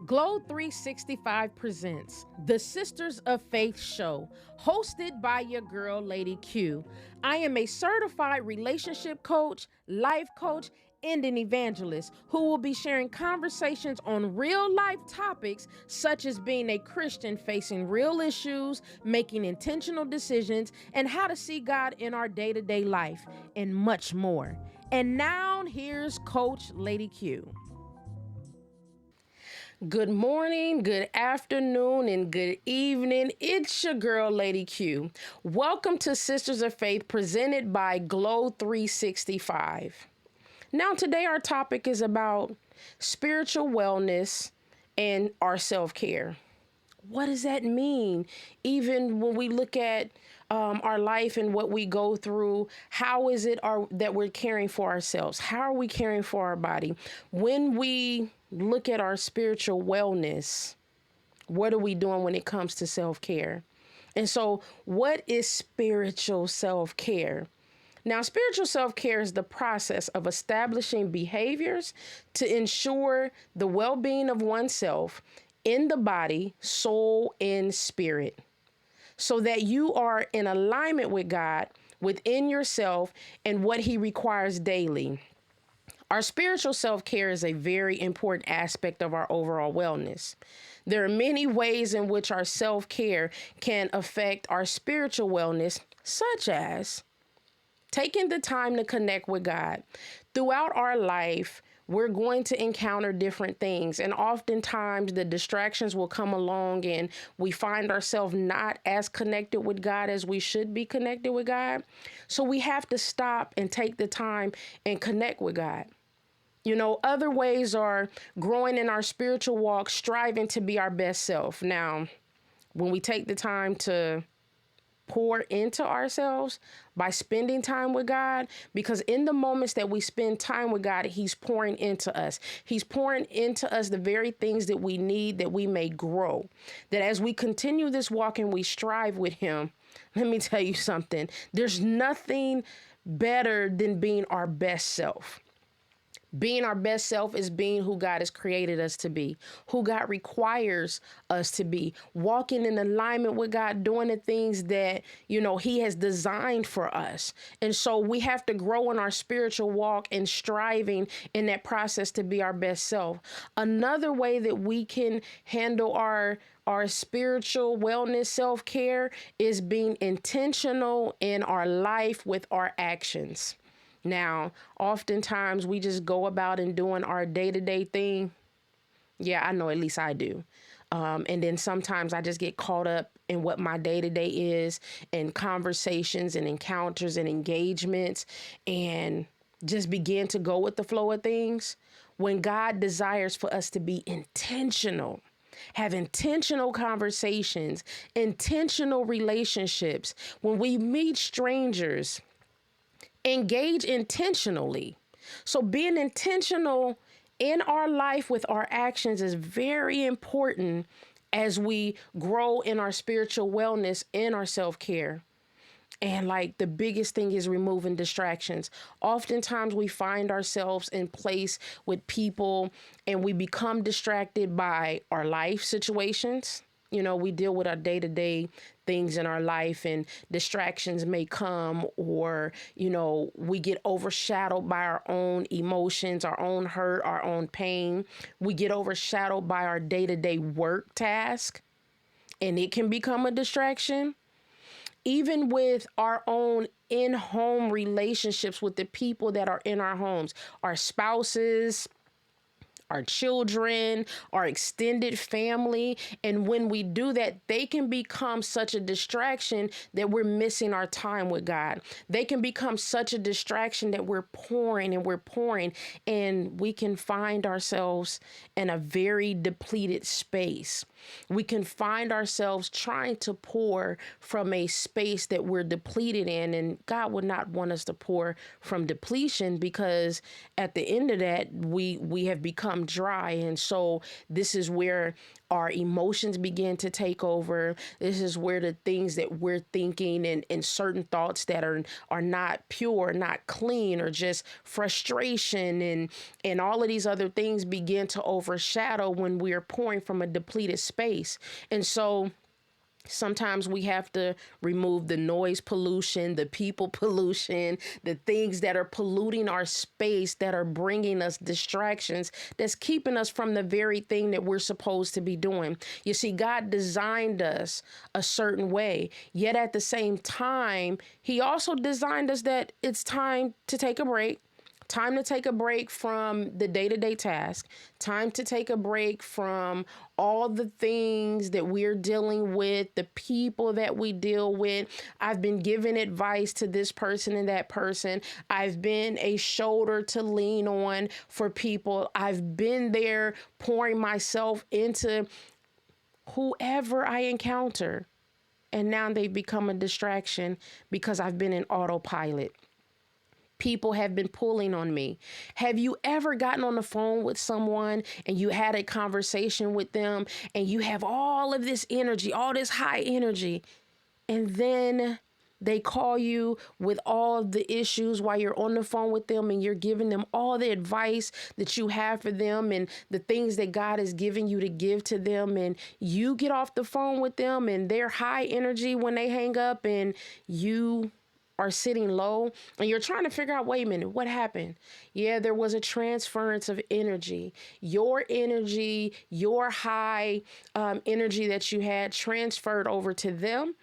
Glow 365 presents the Sisters of Faith show, hosted by your girl, Lady Q. I am a certified relationship coach, life coach, and an evangelist who will be sharing conversations on real life topics such as being a Christian facing real issues, making intentional decisions, and how to see God in our day to day life, and much more. And now, here's Coach Lady Q. Good morning, good afternoon, and good evening. It's your girl, Lady Q. Welcome to Sisters of Faith, presented by Glow 365. Now, today our topic is about spiritual wellness and our self-care. What does that mean? Even when we look at our life and what we go through, how is it that we're caring for ourselves? How are we caring for our body? When we look at our spiritual wellness, what are we doing when it comes to self-care? And so, what is spiritual self-care? Now, spiritual self-care is the process of establishing behaviors to ensure the well-being of oneself in the body, soul, and spirit, so that you are in alignment with God within yourself and what He requires daily. Our spiritual self-care is a very important aspect of our overall wellness. There are many ways in which our self-care can affect our spiritual wellness, such as taking the time to connect with God. Throughout our life, we're going to encounter different things, and oftentimes the distractions will come along and we find ourselves not as connected with God as we should be connected with God. So we have to stop and take the time and connect with God. You know, other ways are growing in our spiritual walk, striving to be our best self. Now, when we take the time to pour into ourselves by spending time with God, because in the moments that we spend time with God, He's pouring into us. He's pouring into us the very things that we need, that we may grow. That as we continue this walk and we strive with Him, let me tell you something. There's nothing better than being our best self. Being our best self is being who God has created us to be, who God requires us to be, walking in alignment with God, doing the things that, He has designed for us. And so we have to grow in our spiritual walk and striving in that process to be our best self. Another way that we can handle our spiritual wellness, self-care, is being intentional in our life with our actions. Now, oftentimes we just go about and doing our day-to-day thing. Yeah, I know, at least I do. And then sometimes I just get caught up in what my day-to-day is, and conversations and encounters and engagements, and just begin to go with the flow of things. When God desires for us to be intentional, have intentional conversations, intentional relationships, when we meet strangers, engage intentionally. So being intentional in our life with our actions is very important as we grow in our spiritual wellness and our self-care. And like the biggest thing is removing distractions. Oftentimes we find ourselves in place with people and we become distracted by our life situations. We deal with our day-to-day things in our life, and distractions may come, or, we get overshadowed by our own emotions, our own hurt, our own pain. We get overshadowed by our day-to-day work task, and it can become a distraction. Even with our own in-home relationships with the people that are in our homes, our spouses, our children, our extended family. And when we do that, they can become such a distraction that we're missing our time with God. They can become such a distraction that we're pouring and we can find ourselves in a very depleted space. We can find ourselves trying to pour from a space that we're depleted in, and God would not want us to pour from depletion, because at the end of that, we have become dry. And so this is where our emotions begin to take over. This is where the things that we're thinking and certain thoughts that are not pure, not clean, or just frustration and all of these other things begin to overshadow when we are pouring from a depleted space. And so sometimes we have to remove the noise pollution, the people pollution, the things that are polluting our space, that are bringing us distractions, that's keeping us from the very thing that we're supposed to be doing. You see, God designed us a certain way, yet at the same time, He also designed us that it's time to take a break. Time to take a break from the day-to-day task. Time to take a break from all the things that we're dealing with, the people that we deal with. I've been giving advice to this person and that person. I've been a shoulder to lean on for people. I've been there pouring myself into whoever I encounter. And now they've become a distraction because I've been in autopilot. People have been pulling on me. Have you ever gotten on the phone with someone and you had a conversation with them and you have all of this energy, all this high energy, and then they call you with all of the issues while you're on the phone with them and you're giving them all the advice that you have for them and the things that God has given you to give to them, and you get off the phone with them and they're high energy when they hang up and you are sitting low and you're trying to figure out, wait a minute, what happened? Yeah, there was a transference of energy. Your energy, your high energy that you had transferred over to them,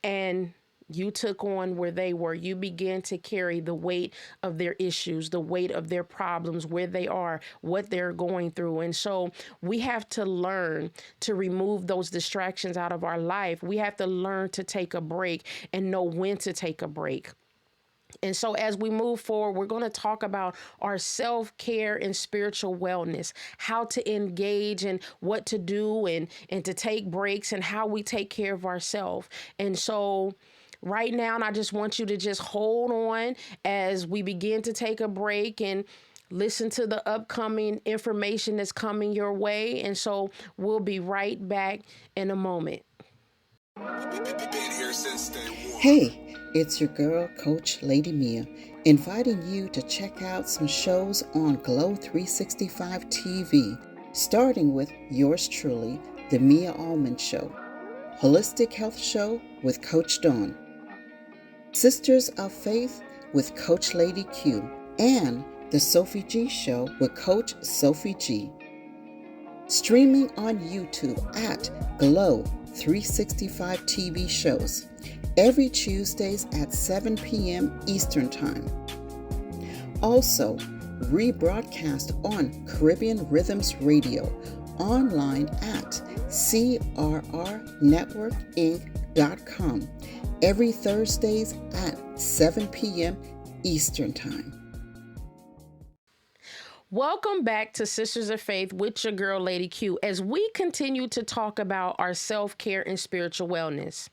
and you took on where they were. You began to carry the weight of their issues, the weight of their problems, where they are, what they're going through. And so we have to learn to remove those distractions out of our life. We have to learn to take a break and know when to take a break. And so as we move forward, we're going to talk about our self-care and spiritual wellness, how to engage and what to do and to take breaks and how we take care of ourselves. And so right now, and I just want you to just hold on as we begin to take a break and listen to the upcoming information that's coming your way. And so we'll be right back in a moment. Hey, it's your girl, Coach Lady Mia, inviting you to check out some shows on Glow 365 TV, starting with yours truly, The Mia Almond Show, Holistic Health Show with Coach Dawn, Sisters of Faith with Coach Lady Q, and The Sophie G Show with Coach Sophie G. Streaming on YouTube at Glow 365 TV shows every Tuesdays at 7 p.m. Eastern Time. Also, rebroadcast on Caribbean Rhythms Radio online at crrnetworkinc.com every Thursdays at 7 p.m. Eastern Time. Welcome back to Sisters of Faith with your girl, Lady Q, as we continue to talk about our self-care and spiritual wellness.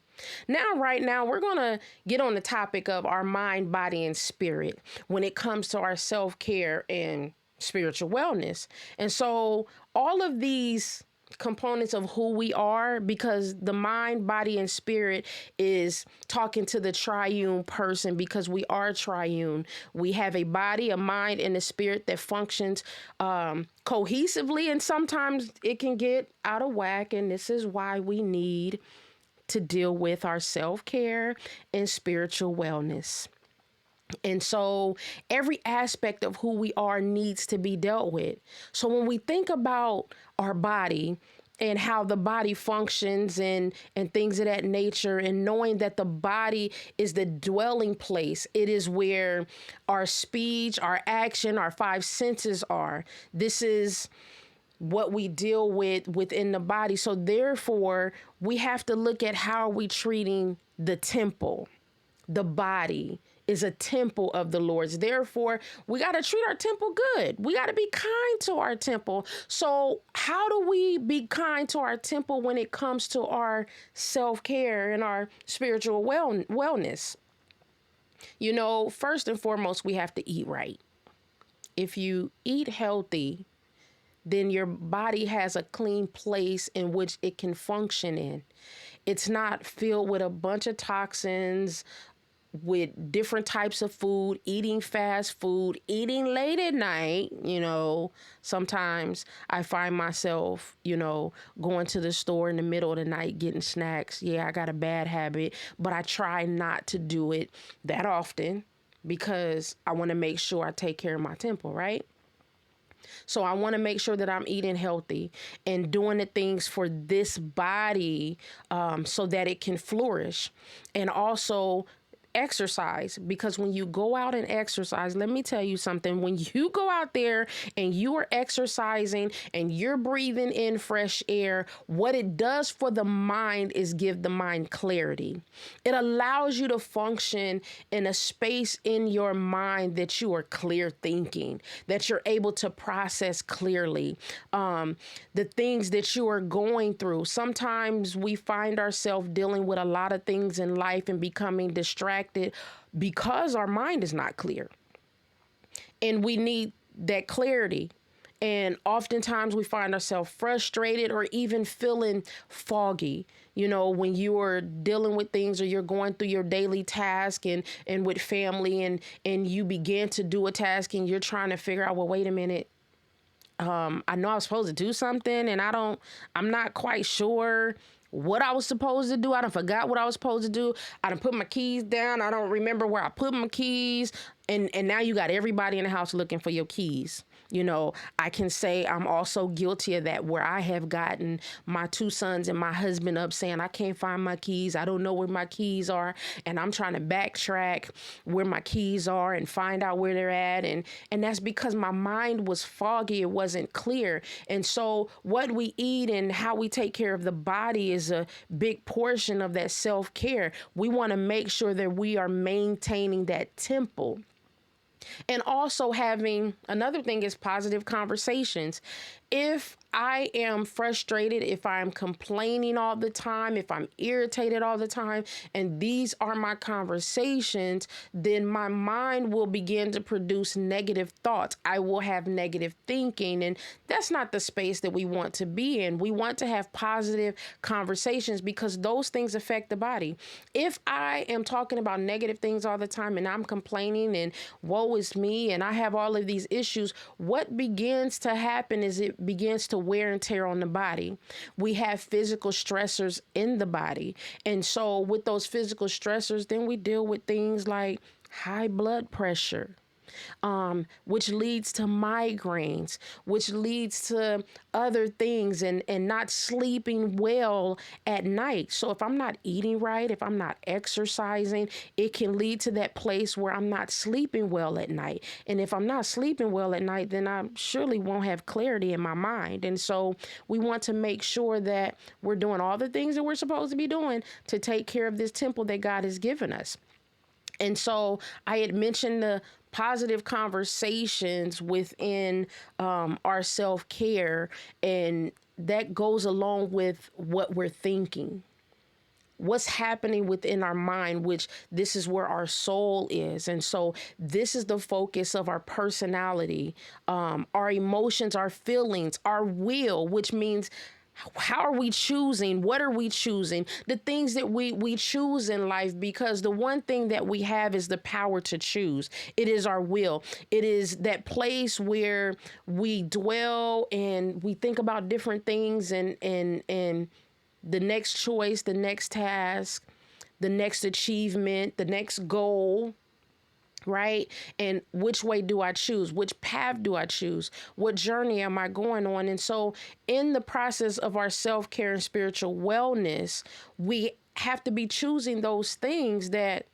Right now, we're going to get on the topic of our mind, body, and spirit when it comes to our self-care and spiritual wellness. And so all of these components of who we are, because the mind, body, and spirit is talking to the triune person, because we are triune. We have a body, a mind, and a spirit that functions cohesively, and sometimes it can get out of whack, and this is why we need to deal with our self-care and spiritual wellness. And so every aspect of who we are needs to be dealt with. So when we think about our body and how the body functions and things of that nature, and knowing that the body is the dwelling place, it is where our speech, our action, our five senses are. This is what we deal with within the body. So therefore, we have to look at how are we treating the temple, the body, is a temple of the Lord's. Therefore, we got to treat our temple good. We got to be kind to our temple. So how do we be kind to our temple when it comes to our self-care and our spiritual wellness? First and foremost, we have to eat right. If you eat healthy, then your body has a clean place in which it can function in. It's not filled with a bunch of toxins, with different types of food, eating fast food, eating late at night. Sometimes I find myself, going to the store in the middle of the night, getting snacks. Yeah, I got a bad habit, but I try not to do it that often because I want to make sure I take care of my temple, right? So I want to make sure that I'm eating healthy and doing the things for this body so that it can flourish. And also exercise, because when you go out and exercise, let me tell you something. When you go out there and you are exercising and you're breathing in fresh air, what it does for the mind is give the mind clarity. It allows you to function in a space in your mind that you are clear thinking, that you're able to process clearly the things that you are going through. Sometimes we find ourselves dealing with a lot of things in life and becoming distracted because our mind is not clear. And we need that clarity. And oftentimes we find ourselves frustrated or even feeling foggy. When you are dealing with things or you're going through your daily task and with family and you begin to do a task and you're trying to figure out, well, wait a minute. I know I was supposed to do something and I'm not quite sure what I was supposed to do. I done forgot what I was supposed to do. I done put my keys down. I don't remember where I put my keys. And now you got everybody in the house looking for your keys. I can say I'm also guilty of that, where I have gotten my 2 sons and my husband up saying, I can't find my keys. I don't know where my keys are. And I'm trying to backtrack where my keys are and find out where they're at. And that's because my mind was foggy. It wasn't clear. And so what we eat and how we take care of the body is a big portion of that self-care. We want to make sure that we are maintaining that temple. And also having another thing is positive conversations. If I am frustrated, if I'm complaining all the time, if I'm irritated all the time, and these are my conversations, then my mind will begin to produce negative thoughts. I will have negative thinking, and that's not the space that we want to be in. We want to have positive conversations because those things affect the body. If I am talking about negative things all the time and I'm complaining and woe is me and I have all of these issues, what begins to happen is it begins to wear and tear on the body. We have physical stressors in the body. And so with those physical stressors, then we deal with things like high blood pressure, which leads to migraines, which leads to other things and not sleeping well at night. So if I'm not eating right, if I'm not exercising, it can lead to that place where I'm not sleeping well at night. And if I'm not sleeping well at night, then I surely won't have clarity in my mind. And so we want to make sure that we're doing all the things that we're supposed to be doing to take care of this temple that God has given us. And so I had mentioned the positive conversations within our self-care, and that goes along with what we're thinking. What's happening within our mind, which this is where our soul is. And so this is the focus of our personality, our emotions, our feelings, our will, which means how are we choosing? What are we choosing? The things that we choose in life, because the one thing that we have is the power to choose. It is our will. It is that place where we dwell and we think about different things and the next choice, the next task, the next achievement, the next goal. Right? And which way do I choose? Which path do I choose? What journey am I going on? And so in the process of our self-care and spiritual wellness, we have to be choosing those things that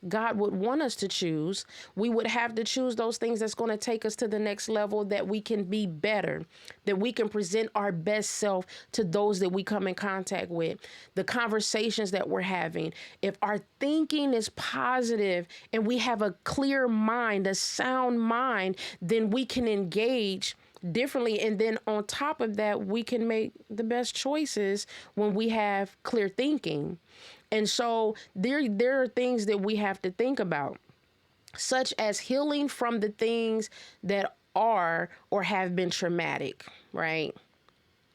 God would want us to choose. We would have to choose those things that's going to take us to the next level, that we can be better, that we can present our best self to those that we come in contact with, the conversations that we're having. If our thinking is positive and we have a clear mind, a sound mind, then we can engage differently. And then on top of that, we can make the best choices when we have clear thinking. And so there are things that we have to think about, such as healing from the things that are or have been traumatic, right?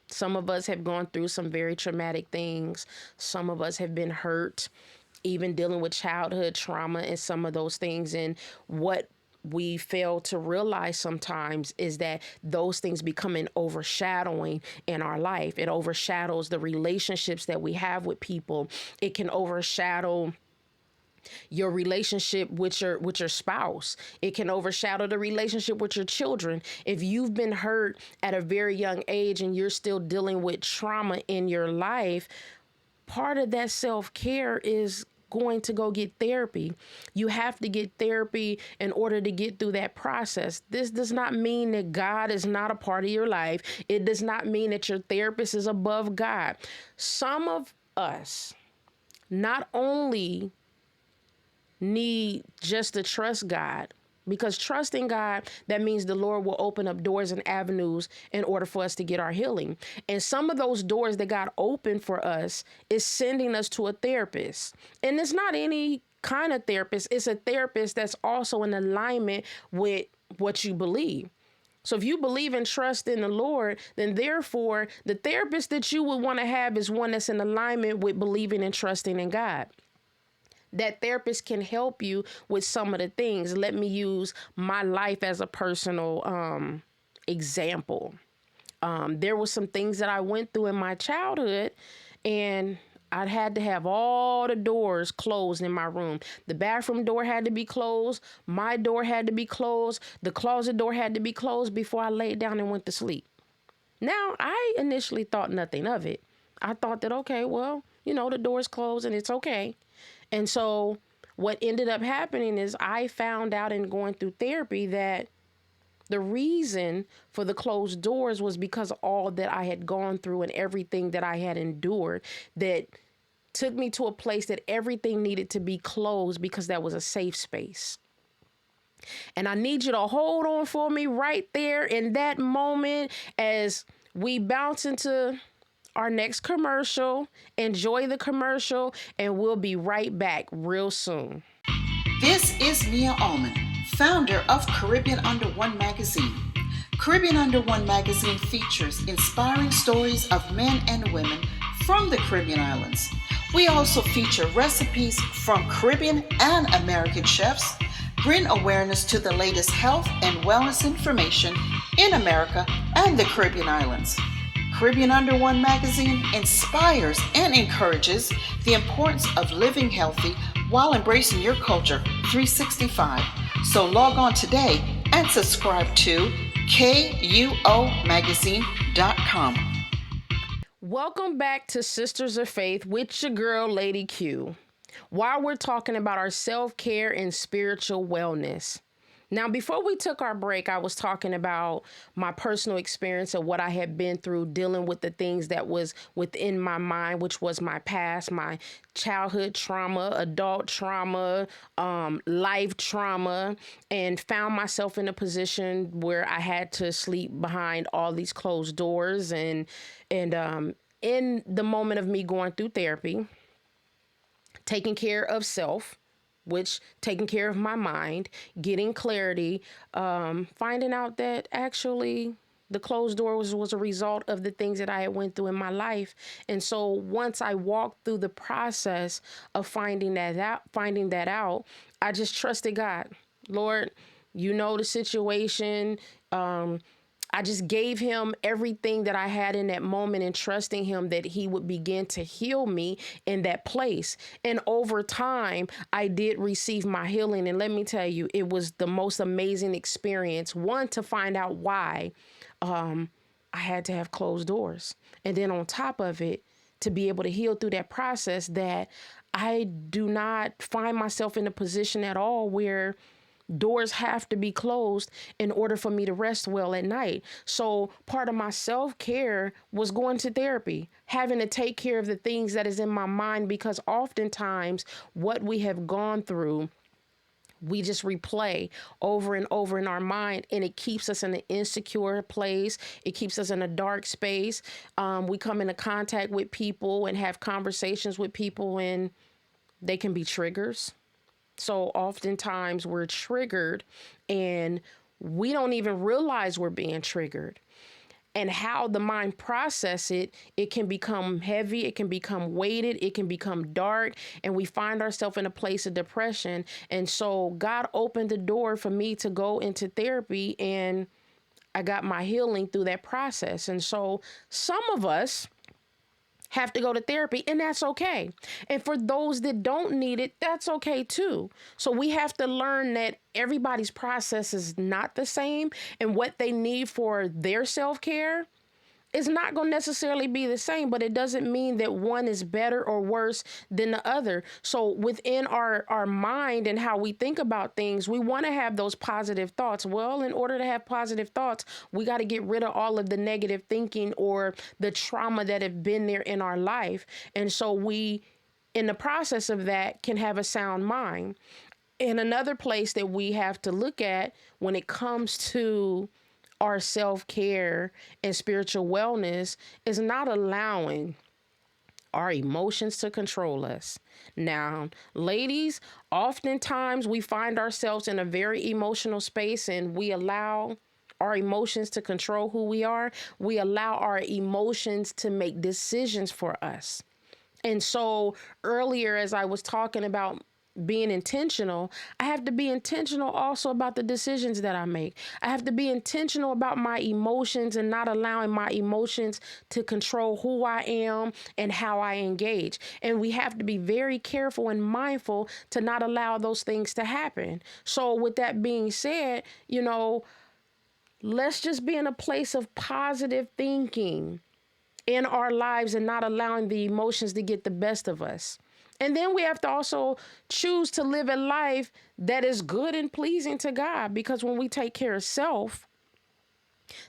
Some of us have gone through some very traumatic things. Some of us have been hurt, even dealing with childhood trauma and some of those things. And what we fail to realize sometimes is that those things become an overshadowing in our life. It overshadows the relationships that we have with people. It can overshadow your relationship with your spouse. It can overshadow the relationship with your children. If you've been hurt at a very young age and you're still dealing with trauma in your life, part of that self-care is going to go get therapy. You have to get therapy in order to get through that process. This does not mean that God is not a part of your life. It does not mean that your therapist is above God. Some of us not only need just to trust God, because trusting God, that means the Lord will open up doors and avenues in order for us to get our healing. And some of those doors that God opened for us is sending us to a therapist. And it's not any kind of therapist. It's a therapist that's also in alignment with what you believe. So if you believe and trust in the Lord, then therefore the therapist that you would want to have is one that's in alignment with believing and trusting in God. That therapist can help you with some of the things. Let me use my life as a personal example. There were some things that I went through in my childhood, and I had to have all the doors closed in my room. The bathroom door had to be closed. My door had to be closed. The closet door had to be closed before I laid down and went to sleep. Now, I initially thought nothing of it. I thought that, okay, well, the door's closed and it's okay. And so what ended up happening is I found out in going through therapy that the reason for the closed doors was because of all that I had gone through and everything that I had endured that took me to a place that everything needed to be closed because that was a safe space. And I need you to hold on for me right there in that moment as we bounce into our next commercial. Enjoy the commercial, and we'll be right back real soon. This is Mia Allman, founder of Caribbean Under One magazine. Caribbean Under One magazine features inspiring stories of men and women from the Caribbean islands. We also feature recipes from Caribbean and American chefs, bring awareness to the latest health and wellness information in America and the Caribbean islands. Caribbean Under One magazine inspires and encourages the importance of living healthy while embracing your culture 365. So log on today and subscribe to kuomagazine.com. Welcome back to Sisters of Faith with your girl, Lady Q. While we're talking about our self-care and spiritual wellness. Now, before we took our break, I was talking about my personal experience of what I had been through dealing with the things that was within my mind, which was my past, my childhood trauma, adult trauma, life trauma, and found myself in a position where I had to sleep behind all these closed doors. And in the moment of me going through therapy, taking care of self, which taking care of my mind, getting clarity, finding out that actually the closed door was a result of the things that I had went through in my life. And so once I walked through the process of finding that out, I just trusted God. Lord, you know the situation. I just gave him everything that I had in that moment and trusting him that he would begin to heal me in that place. And over time, I did receive my healing. And let me tell you, it was the most amazing experience. One, to find out why I had to have closed doors. And then on top of it, to be able to heal through that process, that I do not find myself in a position at all where doors have to be closed in order for me to rest well at night. So part of my self-care was going to therapy, having to take care of the things that is in my mind, because oftentimes what we have gone through, we just replay over and over in our mind, and it keeps us in an insecure place. It keeps us in a dark space. We come into contact with people and have conversations with people, and they can be triggers. So oftentimes we're triggered and we don't even realize we're being triggered. And how the mind process it, it can become heavy, it can become weighted, it can become dark, and we find ourselves in a place of depression. And so God opened the door for me to go into therapy, and I got my healing through that process. And so some of us have to go to therapy, and that's okay. And for those that don't need it, that's okay too. So we have to learn that everybody's process is not the same, and what they need for their self-care is not going to necessarily be the same, but it doesn't mean that one is better or worse than the other. So within our mind and how we think about things, we want to have those positive thoughts. Well, in order to have positive thoughts, we got to get rid of all of the negative thinking or the trauma that have been there in our life. And so we, in the process of that, can have a sound mind. And another place that we have to look at when it comes to our self-care and spiritual wellness is not allowing our emotions to control us. Now, ladies, oftentimes we find ourselves in a very emotional space, and we allow our emotions to control who we are. We allow our emotions to make decisions for us. And so earlier, as I was talking about being intentional, I have to be intentional also about the decisions that I make. I have to be intentional about my emotions and not allowing my emotions to control who I am and how I engage. And we have to be very careful and mindful to not allow those things to happen. So with that being said, let's just be in a place of positive thinking in our lives and not allowing the emotions to get the best of us. And then we have to also choose to live a life that is good and pleasing to God, because when we take care of self,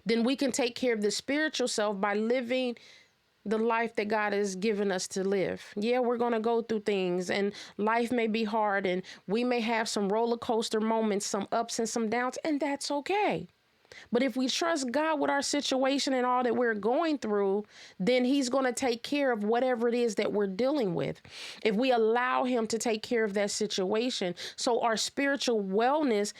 then we can take care of the spiritual self by living the life that God has given us to live. Yeah, we're going to go through things, and life may be hard, and we may have some roller coaster moments, some ups and some downs, and that's okay. But if we trust God with our situation and all that we're going through, then he's going to take care of whatever it is that we're dealing with, if we allow him to take care of that situation. So our spiritual wellness,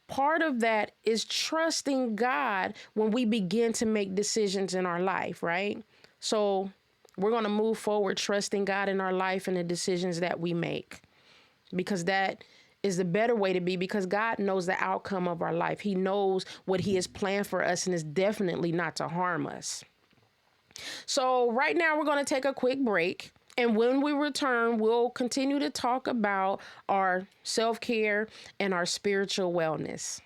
part of that is trusting God when we begin to make decisions in our life, right? So we're going to move forward trusting God in our life and the decisions that we make, because that is the better way to be, because God knows the outcome of our life. He knows what he has planned for us, and it's definitely not to harm us. So right now we're going to take a quick break. And when we return, we'll continue to talk about our self-care and our spiritual wellness.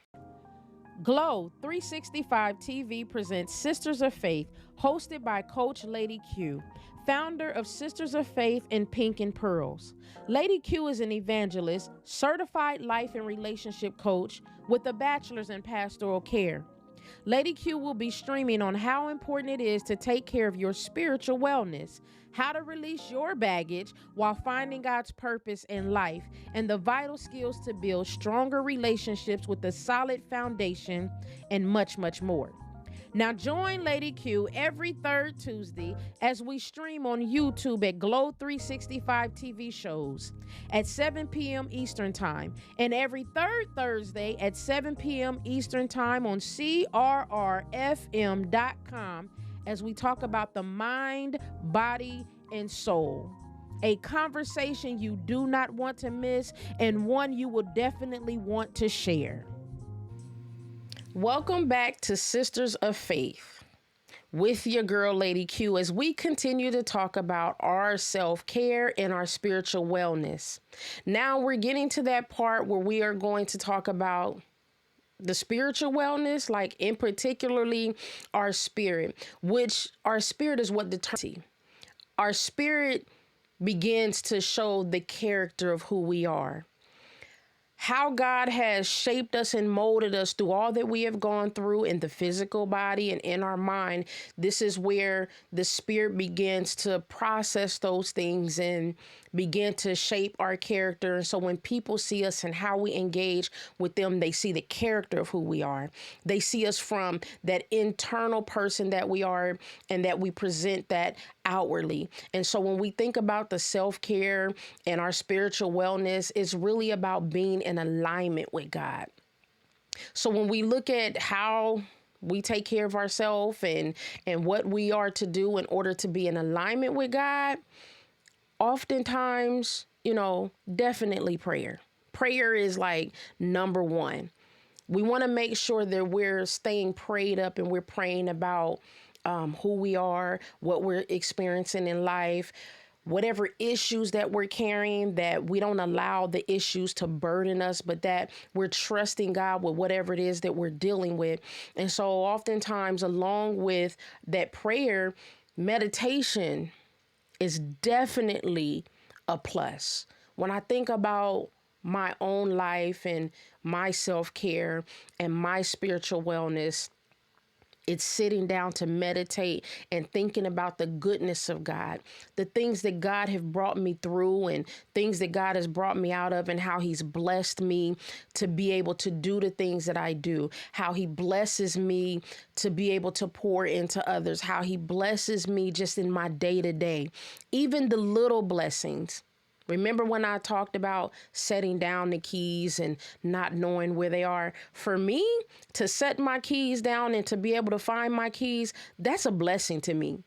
Glow 365 TV presents Sisters of Faith, hosted by Coach Lady Q, founder of Sisters of Faith in Pink and Pearls. Lady Q is an evangelist, certified life and relationship coach with a bachelor's in pastoral care. Lady Q will be streaming on how important it is to take care of your spiritual wellness, how to release your baggage while finding God's purpose in life, and the vital skills to build stronger relationships with a solid foundation, and much, much more. Now join Lady Q every third Tuesday as we stream on YouTube at Glow 365 TV shows at 7 p.m. Eastern Time, and every third Thursday at 7 p.m. Eastern Time on CRRFM.com as we talk about the mind, body, and soul. A conversation you do not want to miss, and one you will definitely want to share. Welcome back to Sisters of Faith with your girl, Lady Q, as we continue to talk about our self-care and our spiritual wellness. Now we're getting to that part where we are going to talk about the spiritual wellness, like in particularly our spirit, which our spirit is what determines. Our spirit begins to show the character of who we are. How God has shaped us and molded us through all that we have gone through in the physical body and in our mind. This is where the spirit begins to process those things and begin to shape our character. And so when people see us and how we engage with them, they see the character of who we are. They see us from that internal person that we are, and that we present that outwardly. And so when we think about the self-care and our spiritual wellness, it's really about being in alignment with God. So when we look at how we take care of ourselves and what we are to do in order to be in alignment with God, oftentimes, definitely prayer. Prayer is like number one. We want to make sure that we're staying prayed up and we're praying about who we are, what we're experiencing in life, whatever issues that we're carrying, that we don't allow the issues to burden us, but that we're trusting God with whatever it is that we're dealing with. And so oftentimes, along with that prayer, meditation is definitely a plus. When I think about my own life and my self-care and my spiritual wellness, it's sitting down to meditate and thinking about the goodness of God, the things that God have brought me through and things that God has brought me out of, and how he's blessed me to be able to do the things that I do, how he blesses me to be able to pour into others, how he blesses me just in my day to day, even the little blessings. Remember when I talked about setting down the keys and not knowing where they are? For me, to set my keys down and to be able to find my keys, that's a blessing to me.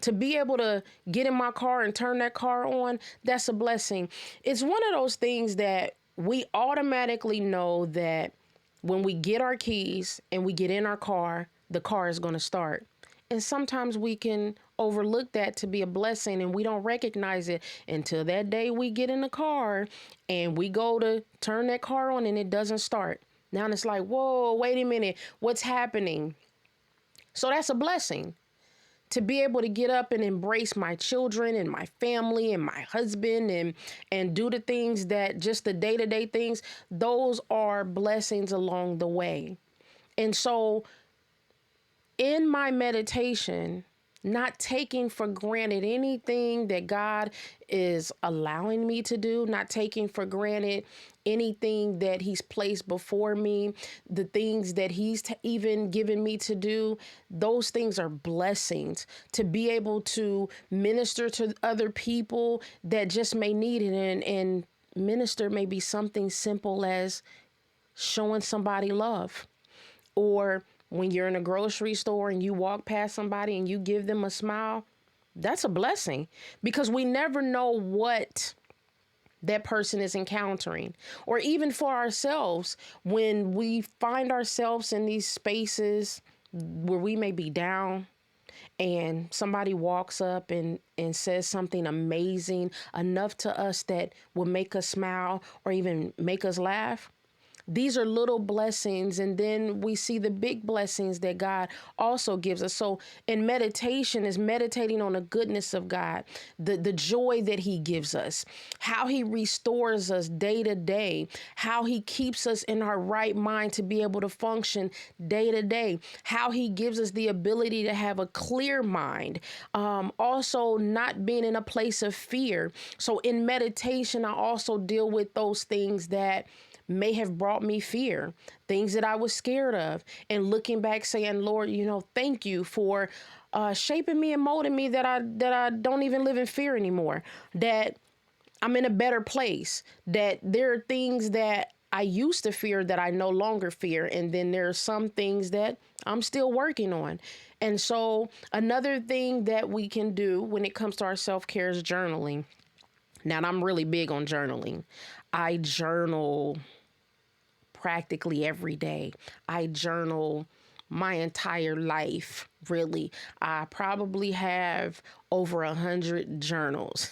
To be able to get in my car and turn that car on, that's a blessing. It's one of those things that we automatically know that when we get our keys and we get in our car, the car is going to start. And sometimes we can overlook that to be a blessing, and we don't recognize it until that day we get in the car and we go to turn that car on and it doesn't start. Now it's like, whoa, wait a minute, what's happening? So that's a blessing. To be able to get up and embrace my children and my family and my husband and do the things that just the day-to-day things, those are blessings along the way. And so in my meditation, not taking for granted anything that God is allowing me to do, not taking for granted anything that he's placed before me, the things that he's even given me to do, those things are blessings. To be able to minister to other people that just may need it, and minister may be something simple as showing somebody love, or when you're in a grocery store and you walk past somebody and you give them a smile, that's a blessing, because we never know what that person is encountering. Or even for ourselves, when we find ourselves in these spaces where we may be down and somebody walks up and says something amazing enough to us that will make us smile or even make us laugh. These are little blessings, and then we see the big blessings that God also gives us. So in meditation is meditating on the goodness of God, the joy that he gives us, how he restores us day to day, how he keeps us in our right mind to be able to function day to day, how he gives us the ability to have a clear mind, also not being in a place of fear. So in meditation, I also deal with those things that may have brought me fear, things that I was scared of, and looking back saying, Lord, thank you for shaping me and molding me that I don't even live in fear anymore, that I'm in a better place, that there are things that I used to fear that I no longer fear. And then there are some things that I'm still working on. And so another thing that we can do when it comes to our self-care is journaling. Now, I'm really big on journaling. I journal practically every day. I journal my entire life, really. I probably have over 100 journals.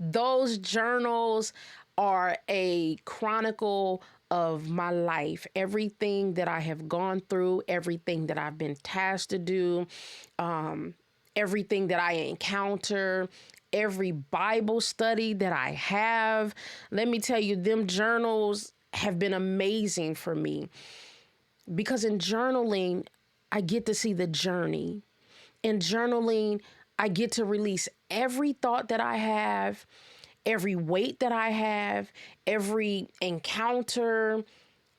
Those journals are a chronicle of my life, everything that I have gone through, everything that I've been tasked to do, everything that I encounter, every Bible study that I have. Let me tell you, them journals have been amazing for me because in journaling, I get to see the journey. In journaling, I get to release every thought that I have, every weight that I have, every encounter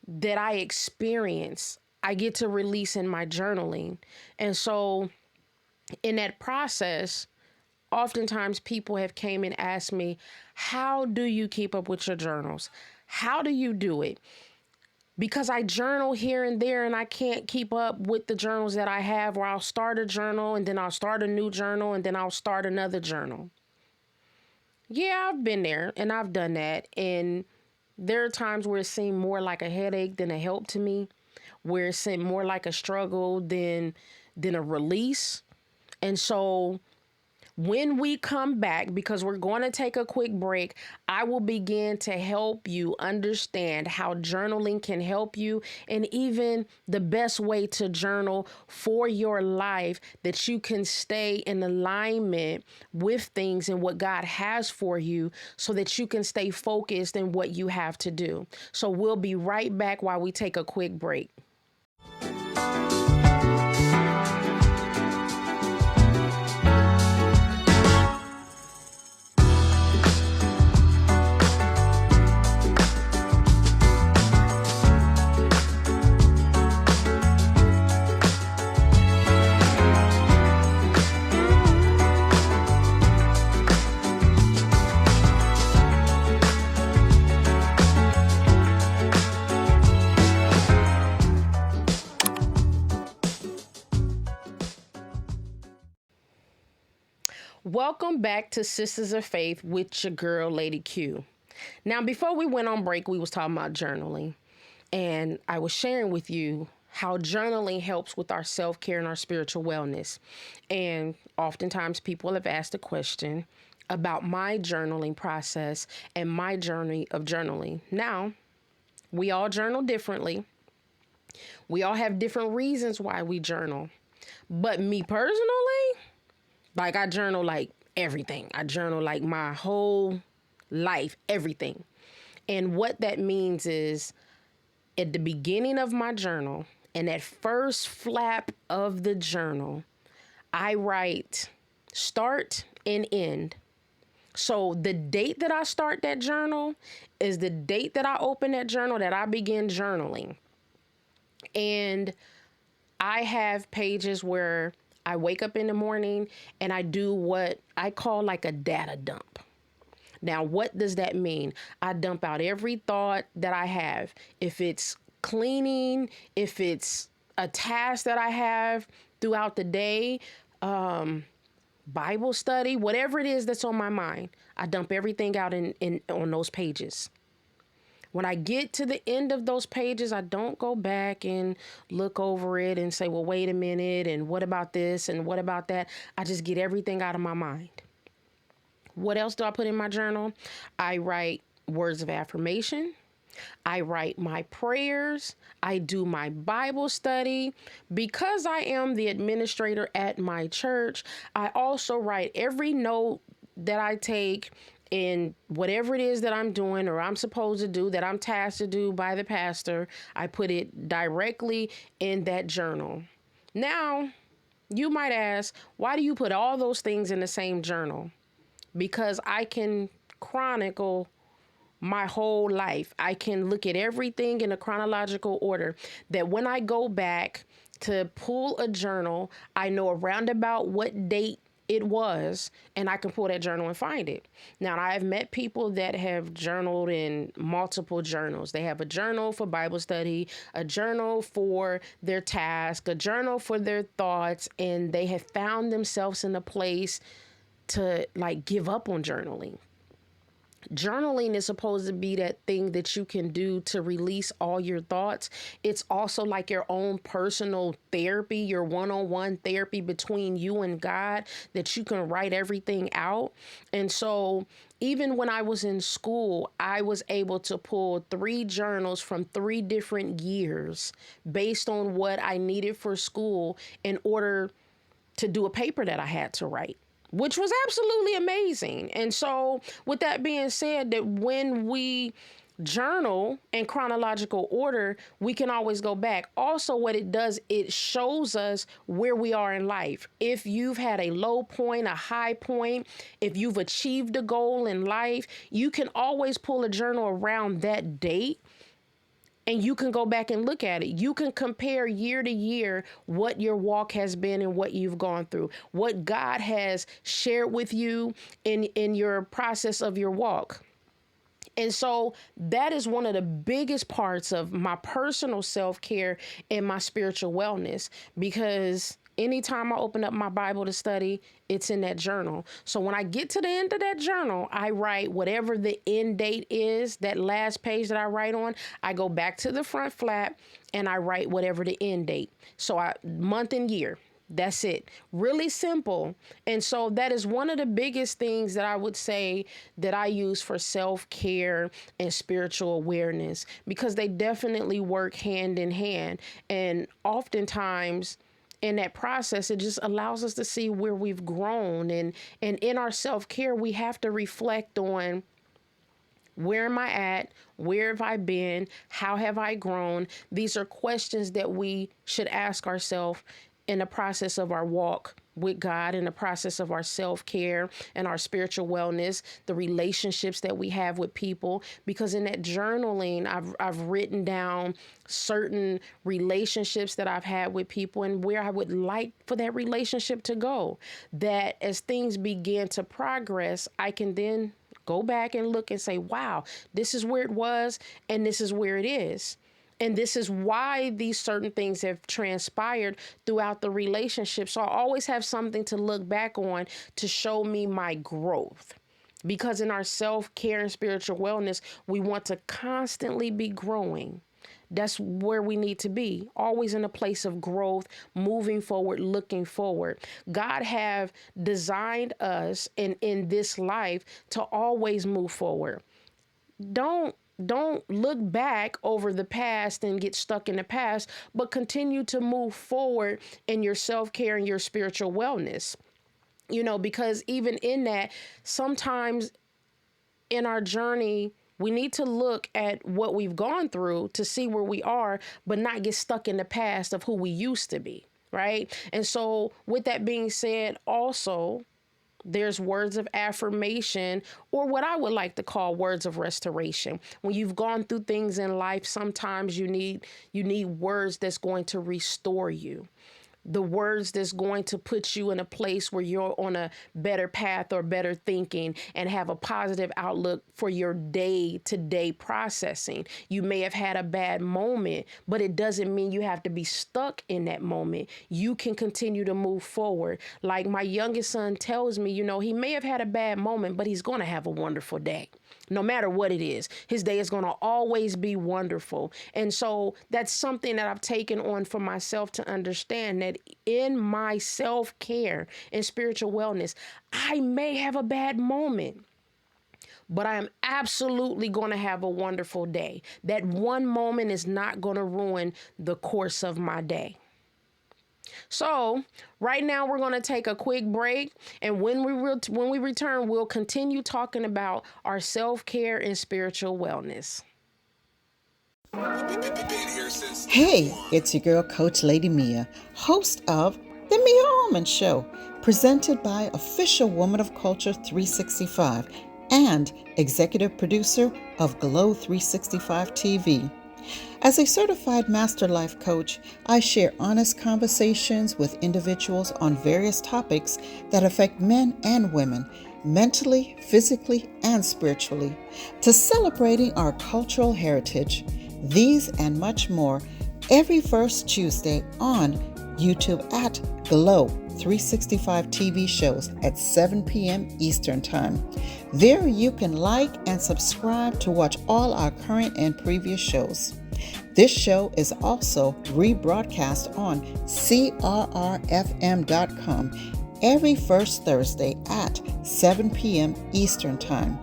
that I experience. I get to release in my journaling. And so in that process, oftentimes people have came and asked me, how do you keep up with your journals? How do you do it? Because I journal here and there and I can't keep up with the journals that I have, or I'll start a journal and then I'll start a new journal and then I'll start another journal. Yeah, I've been there and I've done that. And there are times where it seemed more like a headache than a help to me, where it seemed more like a struggle than a release. And so when we come back, because we're going to take a quick break, I will begin to help you understand how journaling can help you and even the best way to journal for your life, that you can stay in alignment with things and what God has for you so that you can stay focused in what you have to do. So we'll be right back while we take a quick break. Welcome back to Sisters of Faith with your girl, Lady Q. Now, before we went on break, we was talking about journaling, and I was sharing with you how journaling helps with our self-care and our spiritual wellness. And oftentimes people have asked a question about my journaling process and my journey of journaling. Now, we all journal differently. We all have different reasons why we journal. But me personally, like I journal like everything. I journal like my whole life, everything. And what that means is at the beginning of my journal and that first flap of the journal, I write start and end. So the date that I start that journal is the date that I open that journal, that I begin journaling. And I have pages where I wake up in the morning and I do what I call like a data dump. Now, what does that mean? I dump out every thought that I have. If it's cleaning, if it's a task that I have throughout the day, Bible study, whatever it is that's on my mind, I dump everything out in on those pages. When I get to the end of those pages, I don't go back and look over it and say, well, wait a minute, and what about this and what about that? I just get everything out of my mind. What else do I put in my journal? I write words of affirmation. I write my prayers. I do my Bible study. Because I am the administrator at my church, I also write every note that I take in whatever it is that I'm doing or I'm supposed to do, that I'm tasked to do by the pastor. I put it directly in that journal. Now, you might ask, why do you put all those things in the same journal? Because I can chronicle my whole life. I can look at everything in a chronological order, that when I go back to pull a journal, I know around about what date it was, and I can pull that journal and find it. Now, I've met people that have journaled in multiple journals. They have a journal for Bible study, a journal for their task, a journal for their thoughts, and they have found themselves in a place to like give up on journaling. Journaling is supposed to be that thing that you can do to release all your thoughts. It's also like your own personal therapy, your one-on-one therapy between you and God, that you can write everything out. And so even when I was in school, I was able to pull 3 journals from 3 different years based on what I needed for school in order to do a paper that I had to write. which was absolutely amazing. And so, with that being said, that when we journal in chronological order, we can always go back. Also, what it does, it shows us where we are in life. If you've had a low point, a high point, if you've achieved a goal in life, you can always pull a journal around that date and you can go back and look at it. You can compare year to year what your walk has been and what you've gone through, what God has shared with you in your process of your walk. And so that is one of the biggest parts of my personal self-care and my spiritual wellness, because anytime I open up my Bible to study, it's in that journal. So when I get to the end of that journal, I write whatever the end date is, that last page that I write on, I go back to the front flap and I write whatever the end date. So month and year. That's it. Really simple. And so that is one of the biggest things that I would say that I use for self-care and spiritual awareness, because they definitely work hand in hand. And oftentimes in that process, it just allows us to see where we've grown. And in our self-care, we have to reflect on, where am I at? Where have I been? How have I grown? These are questions that we should ask ourselves in the process of our walk with God, in the process of our self-care and our spiritual wellness, the relationships that we have with people. Because in that journaling, I've written down certain relationships that I've had with people and where I would like for that relationship to go. That as things begin to progress, I can then go back and look and say, wow, this is where it was and this is where it is. And this is why these certain things have transpired throughout the relationship. So I always have something to look back on to show me my growth. Because in our self-care and spiritual wellness, we want to constantly be growing. That's where we need to be, always in a place of growth, moving forward, looking forward. God have designed us in this life to always move forward. Don't look back over the past and get stuck in the past, but continue to move forward in your self-care and your spiritual wellness. Because even in that, sometimes in our journey, we need to look at what we've gone through to see where we are, but not get stuck in the past of who we used to be, right? And so with that being said, also, there's words of affirmation, or what I would like to call words of restoration. When you've gone through things in life, sometimes you need words that's going to restore you. The words that's going to put you in a place where you're on a better path or better thinking and have a positive outlook for your day-to-day processing. You may have had a bad moment, but it doesn't mean you have to be stuck in that moment. You can continue to move forward. Like my youngest son tells me, he may have had a bad moment, but he's going to have a wonderful day. No matter what it is, his day is going to always be wonderful. And so that's something that I've taken on for myself to understand, that in my self-care and spiritual wellness, I may have a bad moment, but I am absolutely going to have a wonderful day. That one moment is not going to ruin the course of my day. So right now we're going to take a quick break, and when we return, we'll continue talking about our self-care and spiritual wellness. Hey, it's your girl, Coach Lady Mia, host of The Mia Allman Show, presented by Official Woman of Culture 365 and executive producer of Glow 365 TV. As a certified master life coach, I share honest conversations with individuals on various topics that affect men and women, mentally, physically, and spiritually, to celebrating our cultural heritage. These and much more every first Tuesday on YouTube at Glow 365 TV shows at 7 p.m. Eastern Time. There you can like and subscribe to watch all our current and previous shows. This show is also rebroadcast on crrfm.com every first Thursday at 7 p.m. Eastern Time.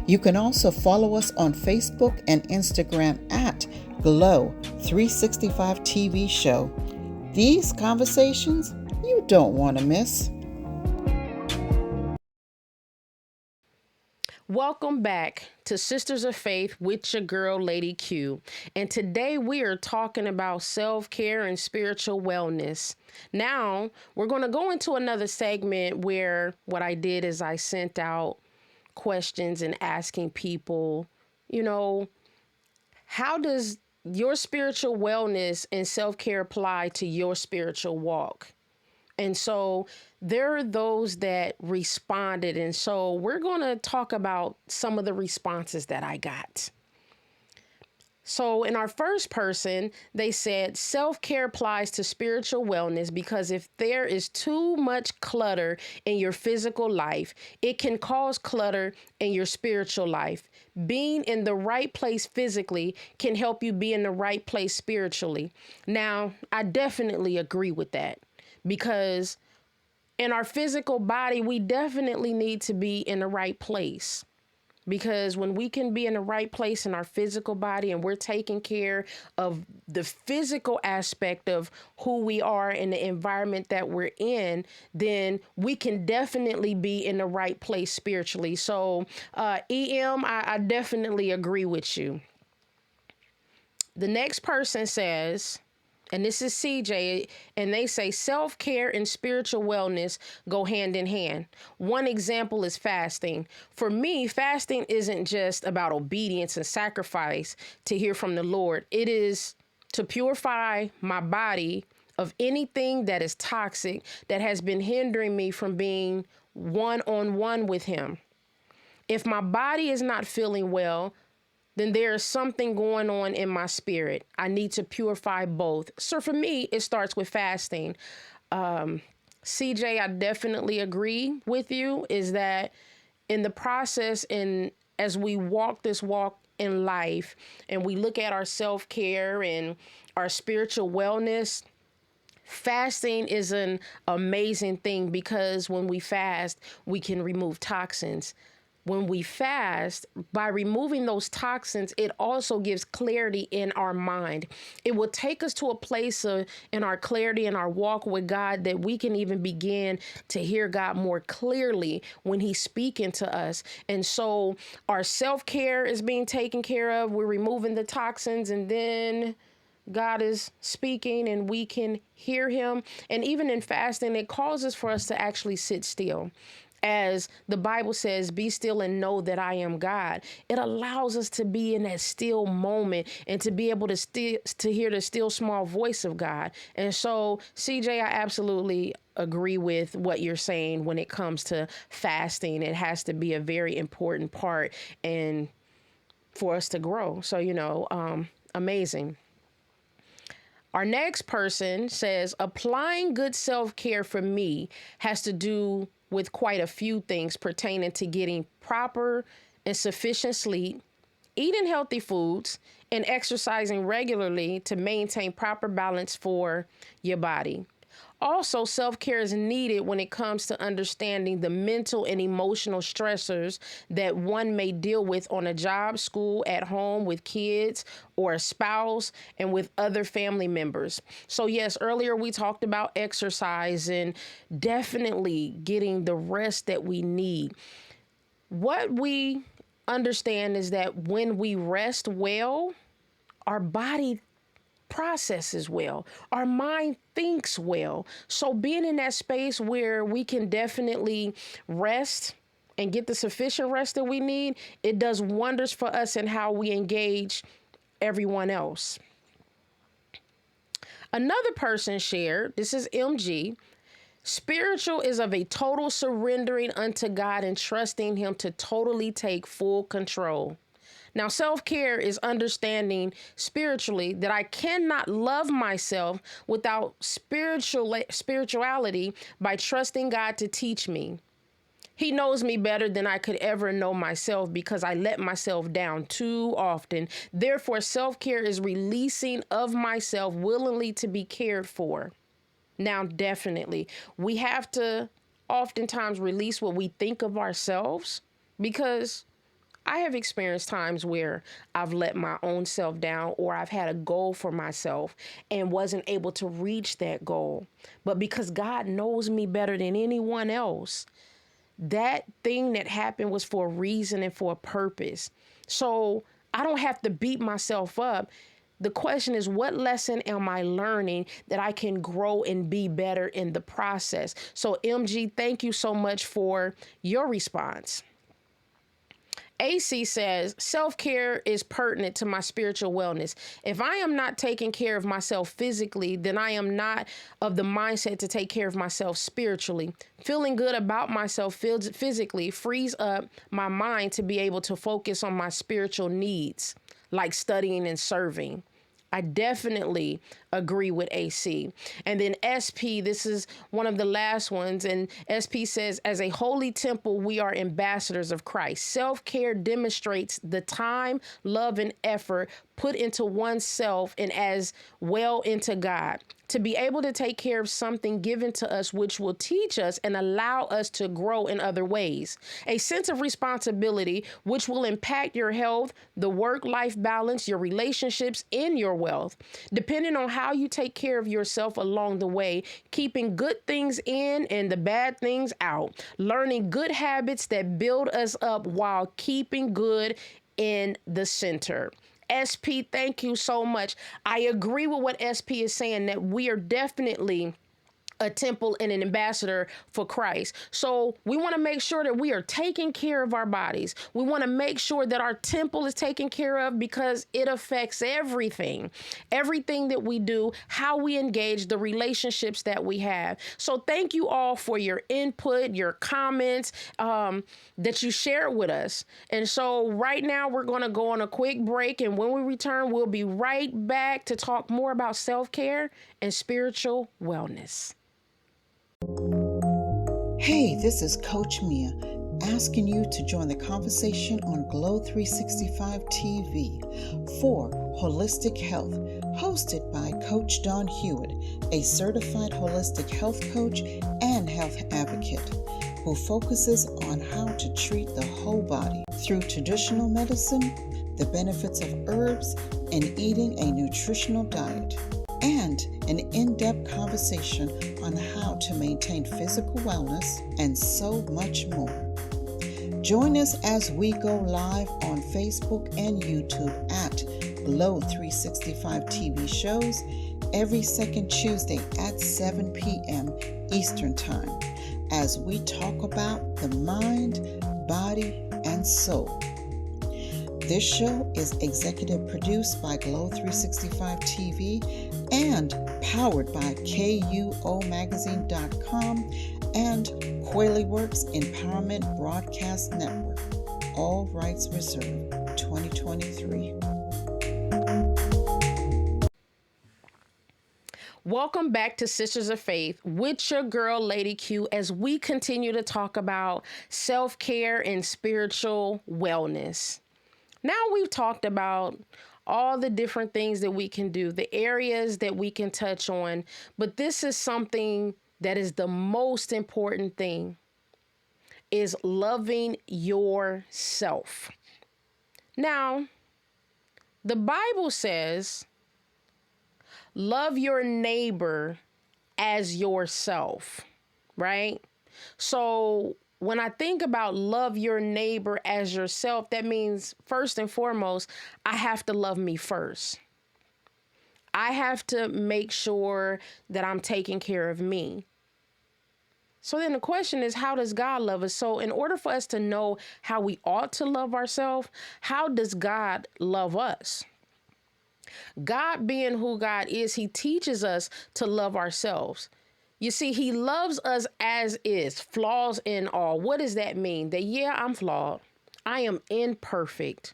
You can also follow us on Facebook and Instagram at Glow 365 TV Show. These conversations you don't want to miss. Welcome back to Sisters of Faith with your girl, Lady Q. And today we are talking about self-care and spiritual wellness. Now, we're going to go into another segment where what I did is I sent out questions and asking people, how does your spiritual wellness and self-care apply to your spiritual walk? And so there are those that responded. And so we're going to talk about some of the responses that I got. So in our first person, they said self-care applies to spiritual wellness because if there is too much clutter in your physical life, it can cause clutter in your spiritual life. Being in the right place physically can help you be in the right place spiritually. Now, I definitely agree with that because in our physical body, we definitely need to be in the right place. Because when we can be in the right place in our physical body and we're taking care of the physical aspect of who we are and the environment that we're in, then we can definitely be in the right place spiritually. So, I definitely agree with you. The next person says, and this is CJ, and they say self-care and spiritual wellness go hand in hand. One example is fasting. For me, fasting isn't just about obedience and sacrifice to hear from the Lord. It is to purify my body of anything that is toxic that has been hindering me from being one-on-one with Him. If my body is not feeling well, then there is something going on in my spirit. I need to purify both. So for me, it starts with fasting. CJ, I definitely agree with you, is that in the process and as we walk this walk in life and we look at our self-care and our spiritual wellness, fasting is an amazing thing because when we fast, we can remove toxins. When we fast, by removing those toxins, it also gives clarity in our mind. It will take us to a place in our clarity and our walk with God that we can even begin to hear God more clearly when He's speaking to us. And so our self-care is being taken care of. We're removing the toxins, and then God is speaking and we can hear Him. And even in fasting, it causes for us to actually sit still. As the Bible says, be still and know that I am God. It allows us to be in that still moment and to be able to hear the still small voice of God. And so, CJ, I absolutely agree with what you're saying when it comes to fasting. It has to be a very important part and for us to grow. So, amazing. Our next person says, applying good self-care for me has to do with quite a few things pertaining to getting proper and sufficient sleep, eating healthy foods, and exercising regularly to maintain proper balance for your body. Also, self-care is needed when it comes to understanding the mental and emotional stressors that one may deal with on a job, school, at home, with kids or a spouse, and with other family members. So yes, earlier we talked about exercise and definitely getting the rest that we need. What we understand is that when we rest well, our body processes well. Our mind thinks well. So being in that space where we can definitely rest and get the sufficient rest that we need, it does wonders for us in how we engage everyone else. Another person shared, this is MG, spiritual is of a total surrendering unto God and trusting Him to totally take full control. Now, self-care is understanding spiritually that I cannot love myself without spirituality by trusting God to teach me. He knows me better than I could ever know myself because I let myself down too often. Therefore, self-care is releasing of myself willingly to be cared for. Now, definitely, we have to oftentimes release what we think of ourselves because I have experienced times where I've let my own self down or I've had a goal for myself and wasn't able to reach that goal. But because God knows me better than anyone else, that thing that happened was for a reason and for a purpose. So I don't have to beat myself up. The question is, what lesson am I learning that I can grow and be better in the process? So, MG, thank you so much for your response. AC says, self-care is pertinent to my spiritual wellness. If I am not taking care of myself physically, then I am not of the mindset to take care of myself spiritually. Feeling good about myself physically frees up my mind to be able to focus on my spiritual needs, like studying and serving. I definitely agree with AC. And then SP, this is one of the last ones. And SP says, as a holy temple, we are ambassadors of Christ. Self-care demonstrates the time, love, and effort put into oneself and as well into God. To be able to take care of something given to us, which will teach us and allow us to grow in other ways. A sense of responsibility, which will impact your health, the work-life balance, your relationships, and your wealth. Depending on how you take care of yourself along the way, keeping good things in and the bad things out. Learning good habits that build us up while keeping good in the center. SP, thank you so much. I agree with what SP is saying, that we are definitely a temple and an ambassador for Christ. So we want to make sure that we are taking care of our bodies. We want to make sure that our temple is taken care of, because it affects everything that we do, how we engage, the relationships that we have. So thank you all for your input, your comments that you shared with us. And so right now we're going to go on a quick break. And when we return, we'll be right back to talk more about self-care and spiritual wellness. Hey, this is Coach Mia, asking you to join the conversation on Glow 365 TV for Holistic Health, hosted by Coach Dawn Hewitt, a certified holistic health coach and health advocate who focuses on how to treat the whole body through traditional medicine, the benefits of herbs, and eating a nutritional diet, and an in-depth conversation on how to maintain physical wellness and so much more. Join us as we go live on Facebook and YouTube at Glow 365 TV shows every second Tuesday at 7 p.m. Eastern Time as we talk about the mind, body, and soul. This show is executive produced by Glow 365 TV and powered by KUOmagazine.com and QuaileyWorks Empowerment Broadcast Network. All rights reserved. 2023. Welcome back to Sisters of Faith with your girl, Lady Q, as we continue to talk about self-care and spiritual wellness. Now we've talked about all the different things that we can do, the areas that we can touch on, but this is something that is the most important thing, is loving yourself. Now, the Bible says, love your neighbor as yourself, right? So when I think about love your neighbor as yourself, that means first and foremost, I have to love me first. I have to make sure that I'm taking care of me. So then the question is, how does God love us? So in order for us to know how we ought to love ourselves, how does God love us? God, being who God is, he teaches us to love ourselves. You see, he loves us as is, flaws in all. What does that mean? That, yeah, I'm flawed. I am imperfect.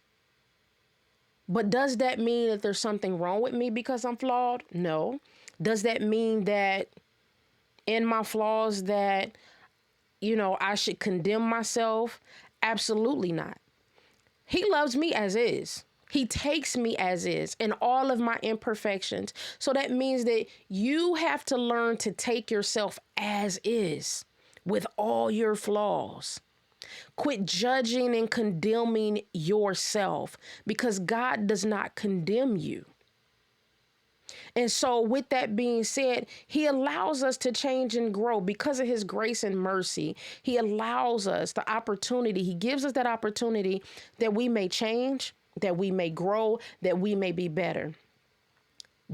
But does that mean that there's something wrong with me because I'm flawed? No. Does that mean that in my flaws that, I should condemn myself? Absolutely not. He loves me as is. He takes me as is in all of my imperfections. So that means that you have to learn to take yourself as is with all your flaws. Quit judging and condemning yourself, because God does not condemn you. And so, with that being said, he allows us to change and grow because of his grace and mercy. He allows us the opportunity, he gives us that opportunity that we may change, that we may grow, that we may be better.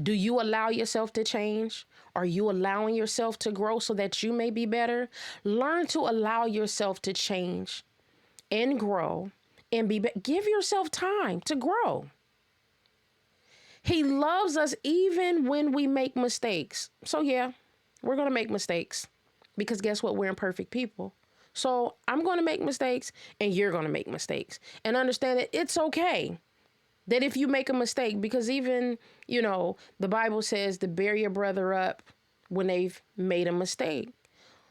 Do you allow yourself to change? Are you allowing yourself to grow so that you may be better? Learn to allow yourself to change and grow and give yourself time to grow. He loves us even when we make mistakes. So yeah, we're going to make mistakes because guess what? We're imperfect people. So I'm going to make mistakes and you're going to make mistakes, and understand that it's okay that if you make a mistake, because even, the Bible says to bear your brother up when they've made a mistake.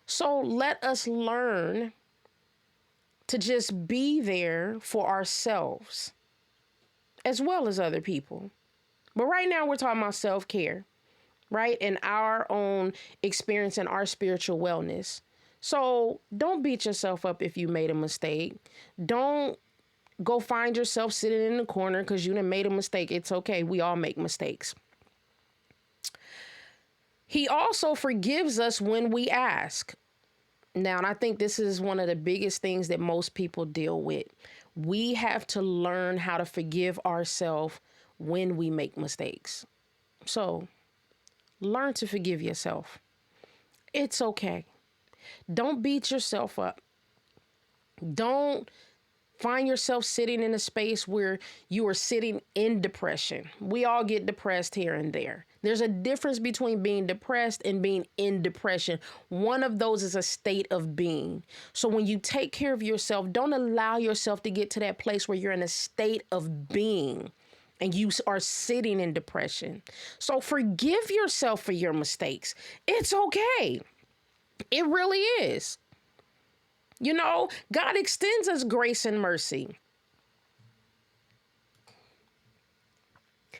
So let us learn to just be there for ourselves as well as other people. But right now we're talking about self-care, right? And our own experience and our spiritual wellness. So don't beat yourself up if you made a mistake. Don't go find yourself sitting in the corner because you done made a mistake. It's okay. We all make mistakes. He also forgives us when we ask. Now, and I think this is one of the biggest things that most people deal with. We have to learn how to forgive ourselves when we make mistakes. So learn to forgive yourself. It's okay. Don't beat yourself up. Don't find yourself sitting in a space where you are sitting in depression. We all get depressed here and there. There's a difference between being depressed and being in depression. One of those is a state of being. So when you take care of yourself, don't allow yourself to get to that place where you're in a state of being and you are sitting in depression. So forgive yourself for your mistakes. It's okay. It really is. God extends us grace and mercy.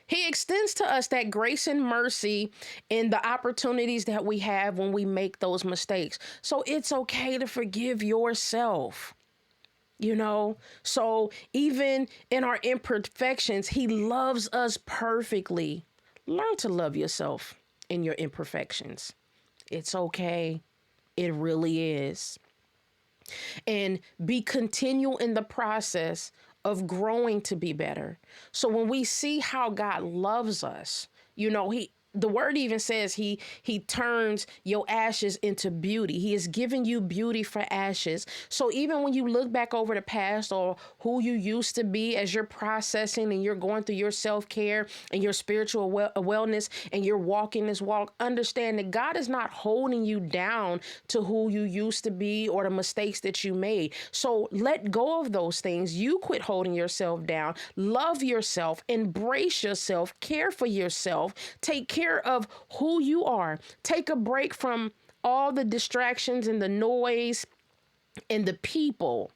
He extends to us that grace and mercy in the opportunities that we have when we make those mistakes. So it's okay to forgive yourself. So even in our imperfections, he loves us perfectly. Learn to love yourself in your imperfections. It's okay. It really is. And be continual in the process of growing to be better. So when we see how God loves us, the word even says he turns your ashes into beauty. He is giving you beauty for ashes. So even when you look back over the past or who you used to be as you're processing and you're going through your self-care and your spiritual wellness and you're walking this walk, understand that God is not holding you down to who you used to be or the mistakes that you made. So let go of those things. You quit holding yourself down. Love yourself. Embrace yourself. Care for yourself. Take care of who you are. Take a break from all the distractions and the noise and the people,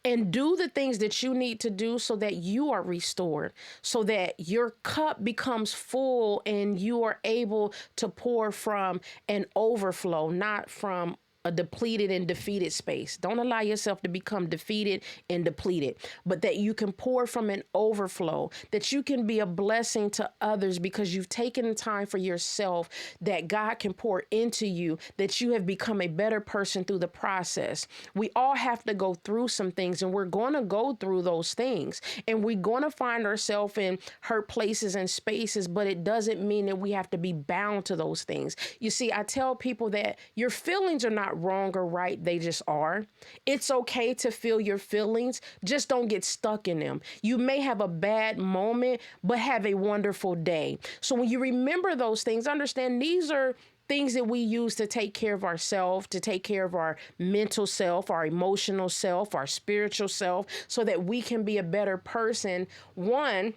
and do the things that you need to do so that you are restored, so that your cup becomes full and you are able to pour from an overflow, not from a depleted and defeated space. Don't allow yourself to become defeated and depleted, but that you can pour from an overflow, that you can be a blessing to others because you've taken the time for yourself, that God can pour into you, that you have become a better person through the process. We all have to go through some things, and we're going to go through those things, and we're going to find ourselves in hurt places and spaces, but it doesn't mean that we have to be bound to those things. You see, I tell people that your feelings are not wrong or right. They just are. It's okay to feel your feelings. Just don't get stuck in them. You may have a bad moment, but have a wonderful day. So when you remember those things, understand these are things that we use to take care of ourselves, to take care of our mental self, our emotional self, our spiritual self, so that we can be a better person. One,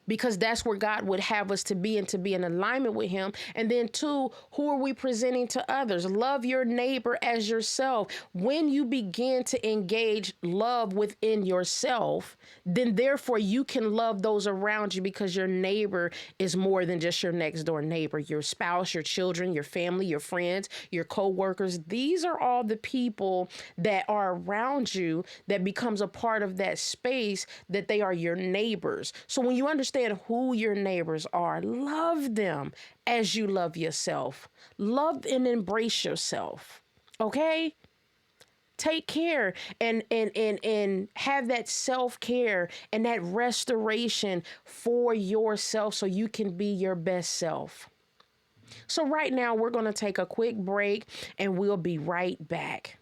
because that's where God would have us to be and to be in alignment with him. And then two, who are we presenting to others? Love your neighbor as yourself. When you begin to engage love within yourself, then therefore you can love those around you, because your neighbor is more than just your next door neighbor, your spouse, your children, your family, your friends, your co-workers. These are all the people that are around you that becomes a part of that space, that they are your neighbors. So when you understand understand who your neighbors are. Love them as you love yourself. Love and embrace yourself. Okay? Take care and have that self-care and that restoration for yourself so you can be your best self. So right now we're going to take a quick break and we'll be right back.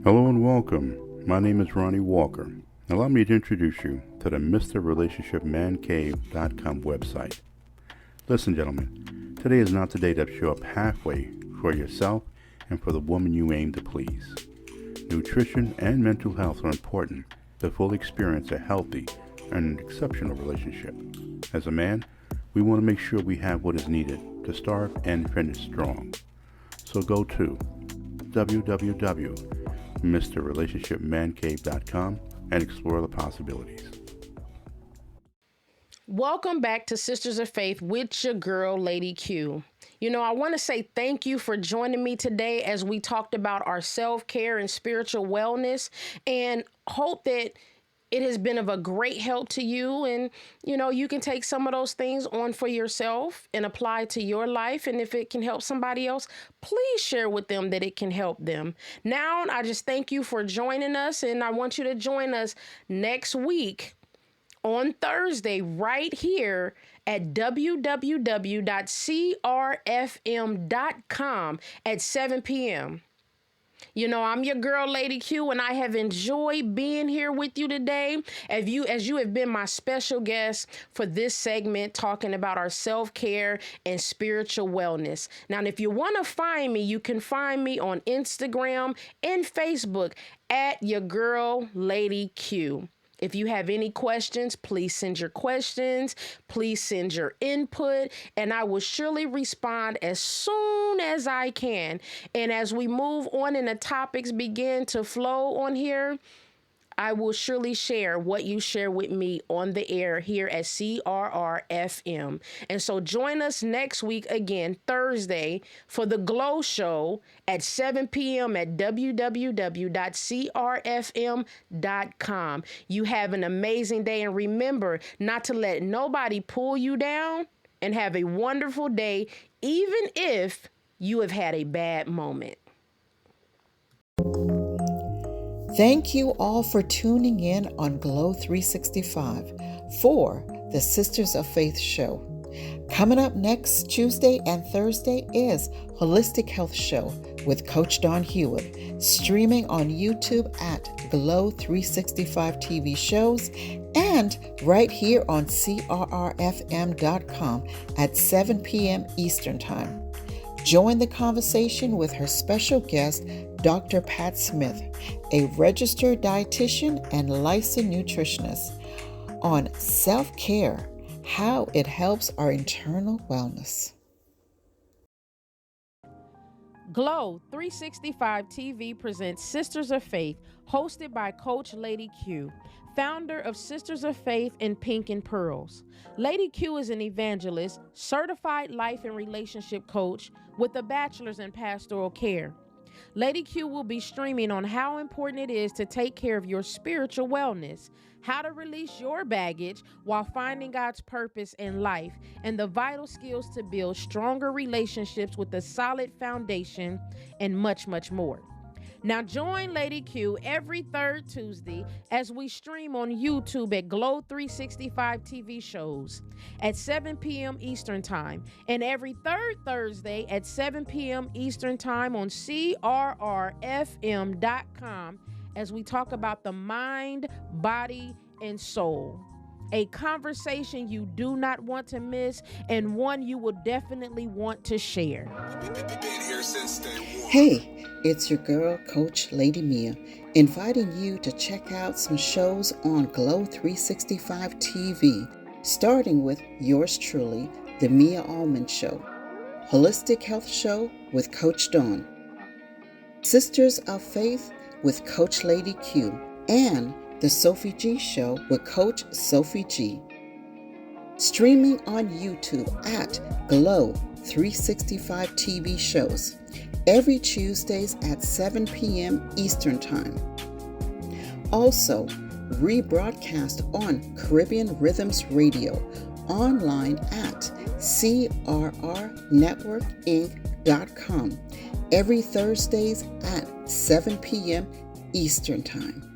Hello and welcome. My name is Ronnie Walker. Allow me to introduce you to the MrRelationshipManCave.com website. Listen, gentlemen, today is not the day to show up halfway for yourself and for the woman you aim to please. Nutrition and mental health are important to fully experience a healthy and exceptional relationship. As a man, we want to make sure we have what is needed to start and finish strong. So go to www.MrRelationshipManCave.com and explore the possibilities. Welcome back to Sisters of Faith with your girl, Lady Q. You know, I want to say thank you for joining me today as we talked about our self-care and spiritual wellness, and hope that it has been of a great help to you. And, you know, you can take some of those things on for yourself and apply to your life. And if it can help somebody else, please share with them that it can help them. Now, I just thank you for joining us, and I want you to join us next week on Thursday right here at www.crfm.com at 7 p.m. You know, I'm your girl, Lady Q, and I have enjoyed being here with you today as you have been my special guest for this segment talking about our self-care and spiritual wellness. Now, if you want to find me, you can find me on Instagram and Facebook at your girl, Lady Q. If you have any questions, please send your questions. Please send your input, and I will surely respond as soon as I can. And as we move on and the topics begin to flow on here, I will surely share what you share with me on the air here at CRRFM. And so join us next week again, Thursday, for the Glow Show at 7 p.m. at www.crfm.com. You have an amazing day, and remember not to let nobody pull you down, and have a wonderful day, even if you have had a bad moment. Thank you all for tuning in on Glow 365 for the Sisters of Faith show. Coming up next Tuesday and Thursday is Holistic Health Show with Coach Dawn Hewitt, streaming on YouTube at Glow 365 TV shows and right here on crrfm.com at 7 p.m. Eastern Time. Join the conversation with her special guest, Dr. Pat Smith, a registered dietitian and licensed nutritionist, on self-care, how it helps our internal wellness. Glow 365 TV presents Sisters of Faith, hosted by Coach Lady Q, founder of Sisters of Faith in Pink and Pearls. Lady Q is an evangelist, certified life and relationship coach with a bachelor's in pastoral care. Lady Q will be streaming on how important it is to take care of your spiritual wellness, how to release your baggage while finding God's purpose in life, and the vital skills to build stronger relationships with a solid foundation, and much, much more. Now join Lady Q every third Tuesday as we stream on YouTube at Glow 365 TV shows at 7 p.m. Eastern Time, and every third Thursday at 7 p.m. Eastern Time on crrfm.com as we talk about the mind, body, and soul. A conversation you do not want to miss, and one you will definitely want to share. Hey, it's your girl, Coach Lady Mia, inviting you to check out some shows on Glow 365 TV, starting with yours truly, The Mia Allman Show, Holistic Health Show with Coach Dawn, Sisters of Faith with Coach Lady Q, and The Sophie G Show with Coach Sophie G. Streaming on YouTube at Glow 365 TV shows every Tuesdays at 7 p.m. Eastern Time. Also, rebroadcast on Caribbean Rhythms Radio, online at crrnetworkinc.com every Thursdays at 7 p.m. Eastern Time.